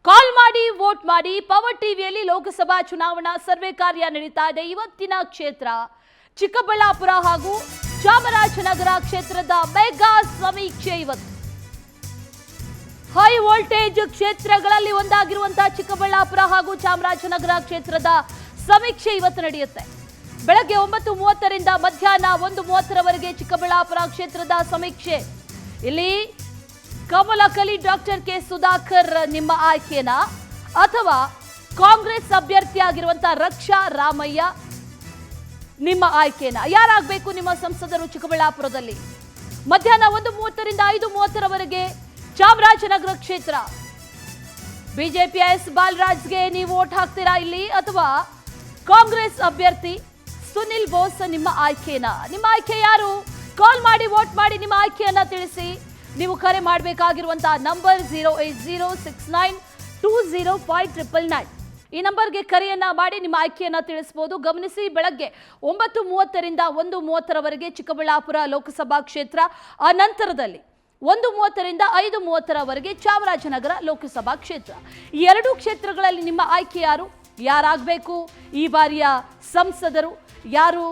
ಕಾಲ್ ಮಾಡಿ ವೋಟ್ ಮಾಡಿ ಪವರ್ ಟಿವಿಯಲ್ಲಿ ಲೋಕಸಭಾ ಚುನಾವಣಾ ಸರ್ವೆ ಕಾರ್ಯ ನಡೀತಾ ಇದೆ. ಇವತ್ತಿನ ಕ್ಷೇತ್ರ ಚಿಕ್ಕಬಳ್ಳಾಪುರ ಹಾಗೂ ಚಾಮರಾಜನಗರ ಕ್ಷೇತ್ರದ ಮೆಗಾ ಸಮೀಕ್ಷೆ. ಇವತ್ತು ಹೈ ವೋಲ್ಟೇಜ್ ಕ್ಷೇತ್ರಗಳಲ್ಲಿ ಒಂದಾಗಿರುವಂತಹ ಚಿಕ್ಕಬಳ್ಳಾಪುರ ಹಾಗೂ ಚಾಮರಾಜನಗರ ಕ್ಷೇತ್ರದ ಸಮೀಕ್ಷೆ ಇವತ್ತು ನಡೆಯುತ್ತೆ. ಬೆಳಗ್ಗೆ 9:30ರಿಂದ ಮಧ್ಯಾಹ್ನ 1:30ರವರೆಗೆ ಚಿಕ್ಕಬಳ್ಳಾಪುರ ಕ್ಷೇತ್ರದ ಸಮೀಕ್ಷೆ. ಇಲ್ಲಿ ಕಮಲಕಲಿ ಡಾಕ್ಟರ್ ಕೆ ಸುಧಾಕರ್ ನಿಮ್ಮ ಆಯ್ಕೆನಾ ಅಥವಾ ಕಾಂಗ್ರೆಸ್ ಅಭ್ಯರ್ಥಿಯಾಗಿರುವಂತಹ ರಕ್ಷಾ ರಾಮಯ್ಯ ನಿಮ್ಮ ಆಯ್ಕೆನಾ? ಯಾರಾಗಬೇಕು ನಿಮ್ಮ ಸಂಸದರು ಚಿಕ್ಕಬಳ್ಳಾಪುರದಲ್ಲಿ? ಮಧ್ಯಾಹ್ನ 1:30ರಿಂದ 5:30ರವರೆಗೆ ಚಾಮರಾಜನಗರ ಕ್ಷೇತ್ರ. ಬಿಜೆಪಿ ಎಸ್ ಬಾಲರಾಜ್ಗೆ ನೀವು ವೋಟ್ ಹಾಕ್ತೀರಾ ಇಲ್ಲಿ ಅಥವಾ ಕಾಂಗ್ರೆಸ್ ಅಭ್ಯರ್ಥಿ ಸುನಿಲ್ ಬೋಸ್ ನಿಮ್ಮ ಆಯ್ಕೆನಾ? ನಿಮ್ಮ ಆಯ್ಕೆ ಯಾರು? ಕಾಲ್ ಮಾಡಿ ವೋಟ್ ಮಾಡಿ ನಿಮ್ಮ ಆಯ್ಕೆಯನ್ನ ತಿಳಿಸಿ. ನೀವು ಕರೆ ಮಾಡಬೇಕಾಗಿರುವಂತಹ ನಂಬರ್ 08069205999. ಈ ನಂಬರ್ಗೆ ಕರೆಯನ್ನ ಮಾಡಿ ನಿಮ್ಮ ಆಯ್ಕೆಯನ್ನ ತಿಳಿಸಬಹುದು. ಗಮನಿಸಿ, ಬೆಳಗ್ಗೆ 9:30ರಿಂದ 1:30ರವರೆಗೆ ಚಿಕ್ಕಬಳ್ಳಾಪುರ ಲೋಕಸಭಾ ಕ್ಷೇತ್ರ, ಆ ನಂತರದಲ್ಲಿ 1:30ರಿಂದ 5:30ರವರೆಗೆ ಚಾಮರಾಜನಗರ ಲೋಕಸಭಾ ಕ್ಷೇತ್ರ. ಈ ಎರಡೂ ಕ್ಷೇತ್ರಗಳಲ್ಲಿ ನಿಮ್ಮ ಆಯ್ಕೆ ಯಾರು? ಯಾರಾಗಬೇಕು ಈ ಬಾರಿಯ ಸಂಸದರು? ಯಾರು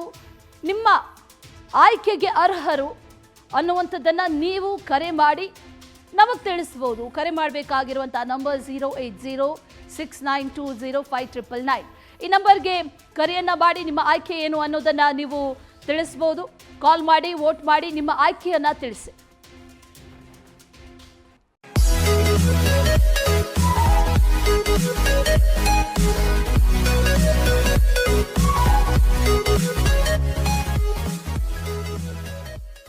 ನಿಮ್ಮ ಆಯ್ಕೆಗೆ ಅರ್ಹರು ಅನ್ನುವಂಥದ್ದನ್ನು ನೀವು ಕರೆ ಮಾಡಿ ನಮಗೆ ತಿಳಿಸ್ಬೋದು. ಕರೆ ಮಾಡಬೇಕಾಗಿರುವಂತಹ ನಂಬರ್ 08069205999. ಈ ನಂಬರ್ಗೆ ಕರೆಯನ್ನ ಮಾಡಿ ನಿಮ್ಮ ಆಯ್ಕೆ ಏನು ಅನ್ನೋದನ್ನು ನೀವು ತಿಳಿಸ್ಬೋದು. ಕಾಲ್ ಮಾಡಿ ವೋಟ್ ಮಾಡಿ ನಿಮ್ಮ ಆಯ್ಕೆಯನ್ನ ತಿಳಿಸಿ.